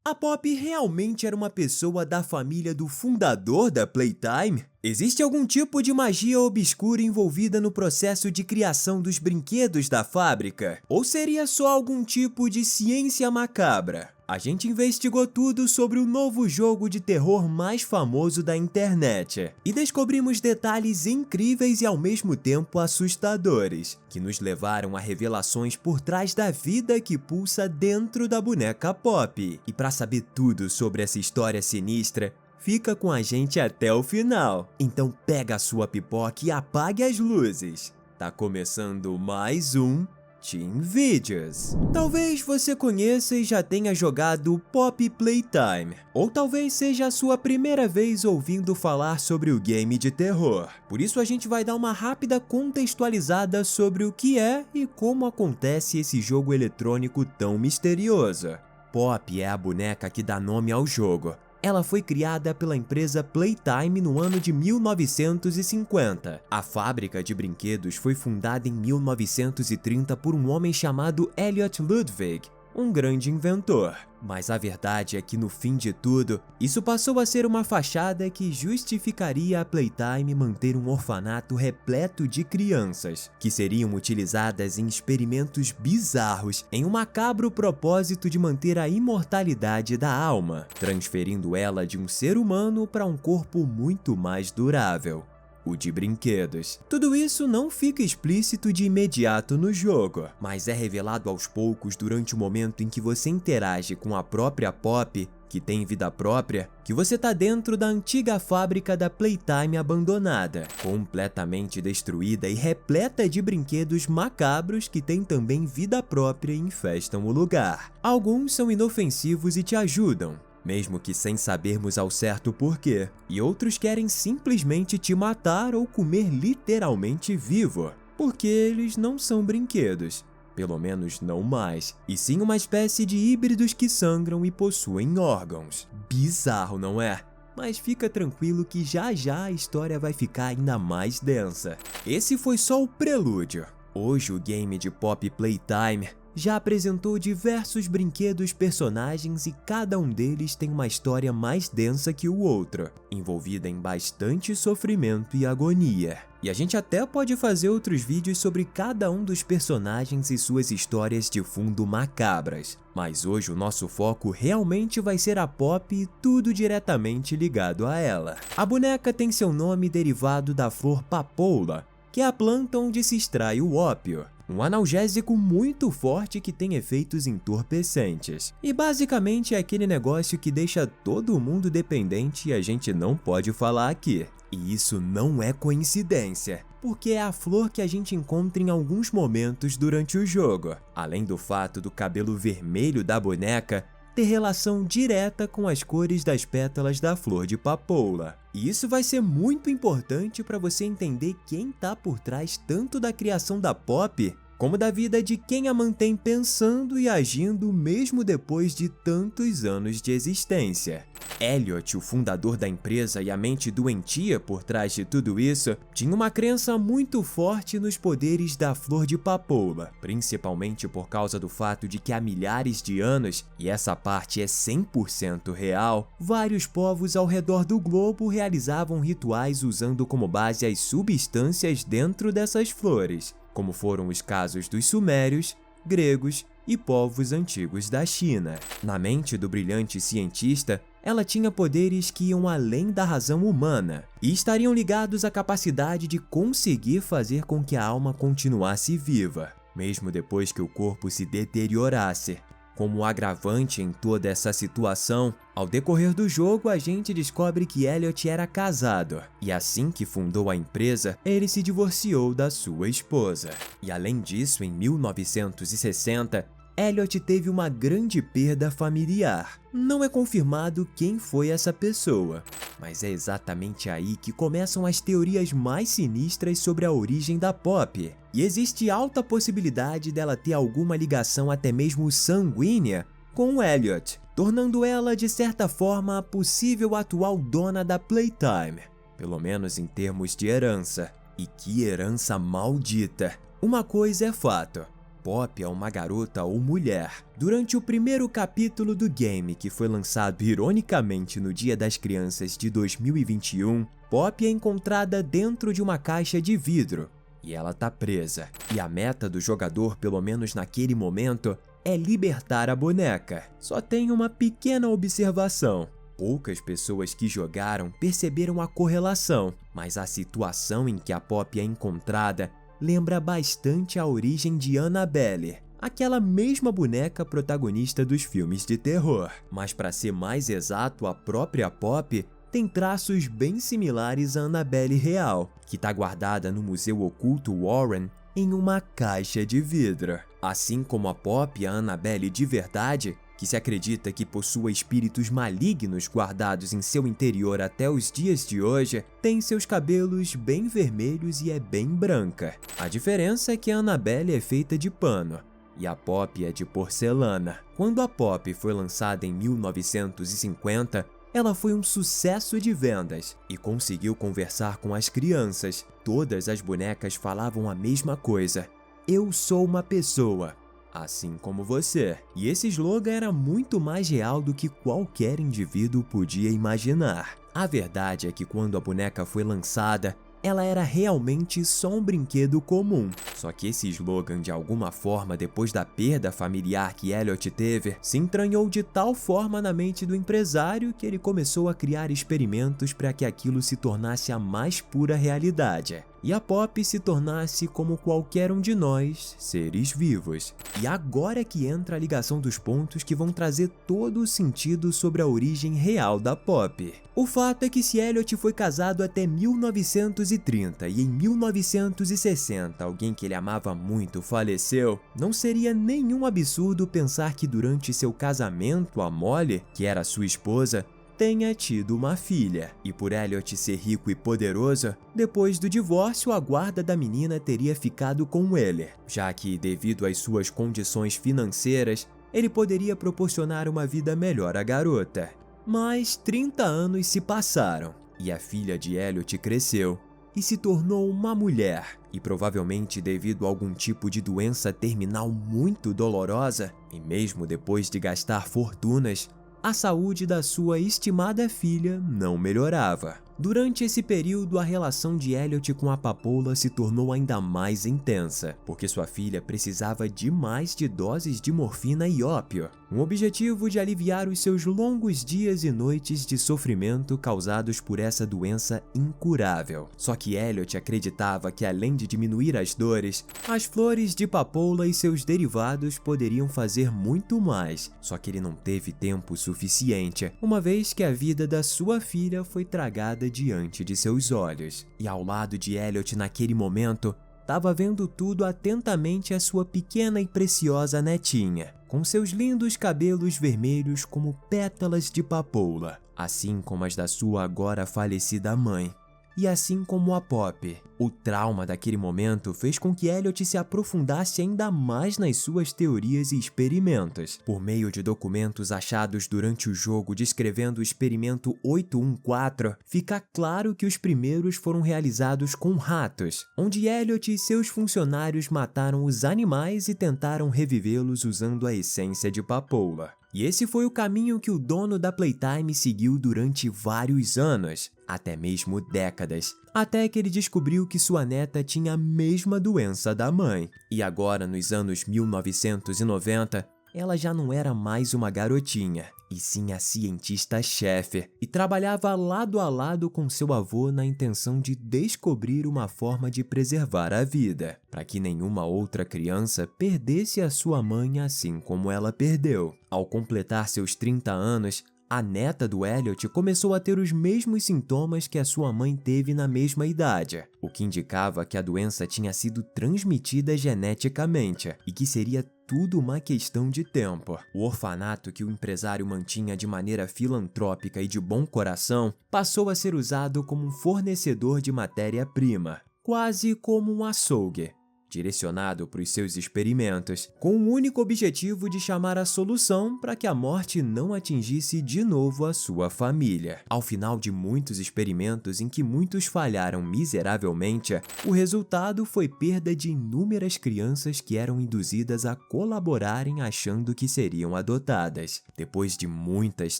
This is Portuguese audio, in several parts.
A Pop realmente era uma pessoa da família do fundador da Playtime? Existe algum tipo de magia obscura envolvida no processo de criação dos brinquedos da fábrica? Ou seria só algum tipo de ciência macabra? A gente investigou tudo sobre o novo jogo de terror mais famoso da internet e descobrimos detalhes incríveis e ao mesmo tempo assustadores, que nos levaram a revelações por trás da vida que pulsa dentro da boneca Pop. E para saber tudo sobre essa história sinistra, fica com a gente até o final. Então pega a sua pipoca e apague as luzes. Tá começando mais um Team Videos. Talvez você conheça e já tenha jogado Pop Playtime, ou talvez seja a sua primeira vez ouvindo falar sobre o game de terror. Por isso a gente vai dar uma rápida contextualizada sobre o que é e como acontece esse jogo eletrônico tão misterioso. Pop é a boneca que dá nome ao jogo. Ela foi criada pela empresa Playtime no ano de 1950. A fábrica de brinquedos foi fundada em 1930 por um homem chamado Elliot Ludwig, um grande inventor. Mas a verdade é que no fim de tudo, isso passou a ser uma fachada que justificaria a Playtime manter um orfanato repleto de crianças, que seriam utilizadas em experimentos bizarros em um macabro propósito de manter a imortalidade da alma, transferindo ela de um ser humano para um corpo muito mais durável, o de brinquedos. Tudo isso não fica explícito de imediato no jogo, mas é revelado aos poucos durante o momento em que você interage com a própria Pop, que tem vida própria, que você tá dentro da antiga fábrica da Playtime abandonada, completamente destruída e repleta de brinquedos macabros que têm também vida própria e infestam o lugar. Alguns são inofensivos e te ajudam, mesmo que sem sabermos ao certo o porquê, e outros querem simplesmente te matar ou comer literalmente vivo, porque eles não são brinquedos, pelo menos não mais, e sim uma espécie de híbridos que sangram e possuem órgãos. Bizarro, não é? Mas fica tranquilo que já já a história vai ficar ainda mais densa. Esse foi só o prelúdio. Hoje o game de Pop Playtime já apresentou diversos brinquedos personagens e cada um deles tem uma história mais densa que o outro, envolvida em bastante sofrimento e agonia. E a gente até pode fazer outros vídeos sobre cada um dos personagens e suas histórias de fundo macabras, mas hoje o nosso foco realmente vai ser a Pop e tudo diretamente ligado a ela. A boneca tem seu nome derivado da flor papoula, que é a planta onde se extrai o ópio, um analgésico muito forte que tem efeitos entorpecentes. E basicamente é aquele negócio que deixa todo mundo dependente e a gente não pode falar aqui. E isso não é coincidência, porque é a flor que a gente encontra em alguns momentos durante o jogo, além do fato do cabelo vermelho da boneca ter relação direta com as cores das pétalas da flor de papoula. E isso vai ser muito importante para você entender quem está por trás tanto da criação da Pop, como da vida de quem a mantém pensando e agindo mesmo depois de tantos anos de existência. Elliot, o fundador da empresa e a mente doentia por trás de tudo isso, tinha uma crença muito forte nos poderes da flor de papoula, principalmente por causa do fato de que há milhares de anos, e essa parte é 100% real, vários povos ao redor do globo realizavam rituais usando como base as substâncias dentro dessas flores, como foram os casos dos sumérios, gregos e povos antigos da China. Na mente do brilhante cientista, ela tinha poderes que iam além da razão humana e estariam ligados à capacidade de conseguir fazer com que a alma continuasse viva, mesmo depois que o corpo se deteriorasse. Como agravante em toda essa situação, ao decorrer do jogo a gente descobre que Elliot era casado, e assim que fundou a empresa, ele se divorciou da sua esposa. E além disso, em 1960, Elliot teve uma grande perda familiar. Não é confirmado quem foi essa pessoa, mas é exatamente aí que começam as teorias mais sinistras sobre a origem da Pop. E existe alta possibilidade dela ter alguma ligação até mesmo sanguínea com Elliot, tornando ela de certa forma a possível atual dona da Playtime, pelo menos em termos de herança. E que herança maldita! Uma coisa é fato: Pop é uma garota ou mulher. Durante o primeiro capítulo do game, que foi lançado ironicamente no Dia das Crianças de 2021, Pop é encontrada dentro de uma caixa de vidro e ela tá presa. E a meta do jogador, pelo menos naquele momento, é libertar a boneca. Só tem uma pequena observação. Poucas pessoas que jogaram perceberam a correlação, mas a situação em que a Pop é encontrada lembra bastante a origem de Annabelle, aquela mesma boneca protagonista dos filmes de terror. Mas para ser mais exato, a própria Pop tem traços bem similares à Annabelle real, que está guardada no Museu Oculto Warren em uma caixa de vidro. Assim como a Pop e a Annabelle de verdade, que se acredita que possua espíritos malignos guardados em seu interior até os dias de hoje, tem seus cabelos bem vermelhos e é bem branca. A diferença é que a Annabelle é feita de pano e a Pop é de porcelana. Quando a Pop foi lançada em 1950, ela foi um sucesso de vendas e conseguiu conversar com as crianças. Todas as bonecas falavam a mesma coisa: "Eu sou uma pessoa, assim como você." E esse slogan era muito mais real do que qualquer indivíduo podia imaginar. A verdade é que quando a boneca foi lançada, ela era realmente só um brinquedo comum. Só que esse slogan, de alguma forma, depois da perda familiar que Elliot teve, se entranhou de tal forma na mente do empresário que ele começou a criar experimentos para que aquilo se tornasse a mais pura realidade e a Pop se tornasse como qualquer um de nós, seres vivos. E agora é que entra a ligação dos pontos que vão trazer todo o sentido sobre a origem real da Pop. O fato é que se Elliot foi casado até 1930 e em 1960 alguém que ele amava muito faleceu, não seria nenhum absurdo pensar que durante seu casamento a Molly, que era sua esposa, tenha tido uma filha. E por Elliot ser rico e poderoso, depois do divórcio a guarda da menina teria ficado com ele, já que, devido às suas condições financeiras, ele poderia proporcionar uma vida melhor à garota. Mas 30 anos se passaram e a filha de Elliot cresceu e se tornou uma mulher. E provavelmente devido a algum tipo de doença terminal muito dolorosa, e mesmo depois de gastar fortunas, a saúde da sua estimada filha não melhorava. Durante esse período, a relação de Elliot com a papoula se tornou ainda mais intensa, porque sua filha precisava demais de doses de morfina e ópio, com o objetivo de aliviar os seus longos dias e noites de sofrimento causados por essa doença incurável. Só que Elliot acreditava que, além de diminuir as dores, as flores de papoula e seus derivados poderiam fazer muito mais. Só que ele não teve tempo suficiente, uma vez que a vida da sua filha foi tragada diante de seus olhos. E ao lado de Elliot naquele momento, estava vendo tudo atentamente a sua pequena e preciosa netinha, com seus lindos cabelos vermelhos como pétalas de papoula, assim como as da sua agora falecida mãe. E assim como a Pop, o trauma daquele momento fez com que Elliot se aprofundasse ainda mais nas suas teorias e experimentos. Por meio de documentos achados durante o jogo descrevendo o experimento 814, fica claro que os primeiros foram realizados com ratos, onde Elliot e seus funcionários mataram os animais e tentaram revivê-los usando a essência de papoula. E esse foi o caminho que o dono da Playtime seguiu durante vários anos, até mesmo décadas, até que ele descobriu que sua neta tinha a mesma doença da mãe. E agora, nos anos 1990, ela já não era mais uma garotinha, e sim a cientista-chefe, e trabalhava lado a lado com seu avô na intenção de descobrir uma forma de preservar a vida, para que nenhuma outra criança perdesse a sua mãe assim como ela perdeu. Ao completar seus 30 anos, a neta do Elliot começou a ter os mesmos sintomas que a sua mãe teve na mesma idade, o que indicava que a doença tinha sido transmitida geneticamente e que seria tudo uma questão de tempo. O orfanato que o empresário mantinha de maneira filantrópica e de bom coração passou a ser usado como um fornecedor de matéria-prima, quase como um açougue. direcionado para os seus experimentos, com o único objetivo de chamar a solução para que a morte não atingisse de novo a sua família. Ao final de muitos experimentos em que muitos falharam miseravelmente, o resultado foi perda de inúmeras crianças que eram induzidas a colaborarem achando que seriam adotadas. Depois de muitas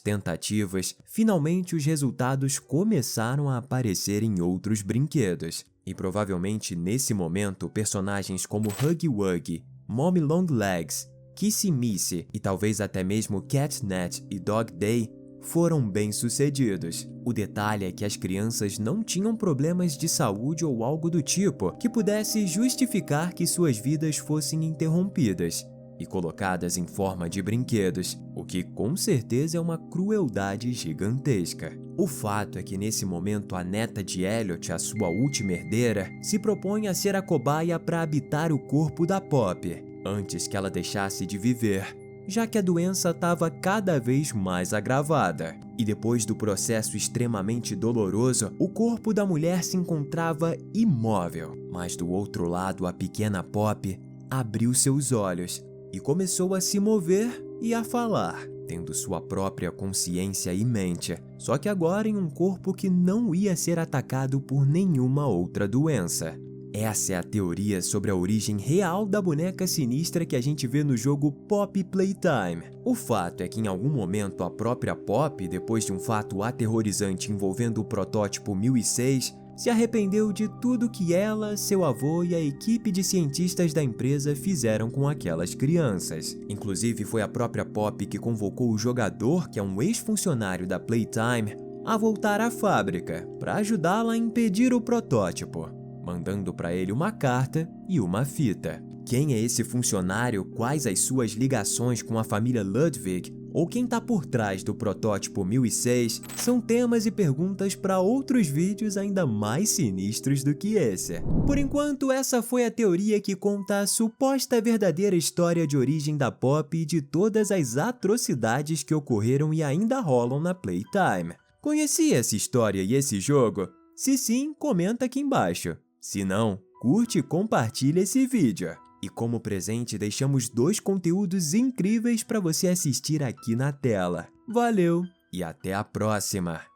tentativas, finalmente os resultados começaram a aparecer em outros brinquedos. E provavelmente nesse momento, personagens como Huggy Wuggy, Mommy Long Legs, Kissy Missy e talvez até mesmo Catnet e Dog Day foram bem-sucedidos. O detalhe é que as crianças não tinham problemas de saúde ou algo do tipo que pudesse justificar que suas vidas fossem interrompidas e colocadas em forma de brinquedos, o que com certeza é uma crueldade gigantesca. O fato é que nesse momento a neta de Elliot, a sua última herdeira, se propõe a ser a cobaia para habitar o corpo da Poppy, antes que ela deixasse de viver, já que a doença estava cada vez mais agravada. E depois do processo extremamente doloroso, o corpo da mulher se encontrava imóvel. Mas do outro lado, a pequena Poppy abriu seus olhos e começou a se mover e a falar, tendo sua própria consciência e mente, só que agora em um corpo que não ia ser atacado por nenhuma outra doença. Essa é a teoria sobre a origem real da boneca sinistra que a gente vê no jogo Poppy Playtime. O fato é que em algum momento a própria Poppy, depois de um fato aterrorizante envolvendo o protótipo 1006, se arrependeu de tudo que ela, seu avô e a equipe de cientistas da empresa fizeram com aquelas crianças. Inclusive, foi a própria Poppy que convocou o jogador, que é um ex-funcionário da Playtime, a voltar à fábrica para ajudá-la a impedir o protótipo, mandando para ele uma carta e uma fita. Quem é esse funcionário, quais as suas ligações com a família Ludwig, ou quem está por trás do protótipo 1006, são temas e perguntas para outros vídeos ainda mais sinistros do que esse. Por enquanto, essa foi a teoria que conta a suposta verdadeira história de origem da Poppy e de todas as atrocidades que ocorreram e ainda rolam na Playtime. Conhecia essa história e esse jogo? Se sim, comenta aqui embaixo. Se não, curte e compartilha esse vídeo. E como presente, deixamos 2 conteúdos incríveis para você assistir aqui na tela. Valeu e até a próxima!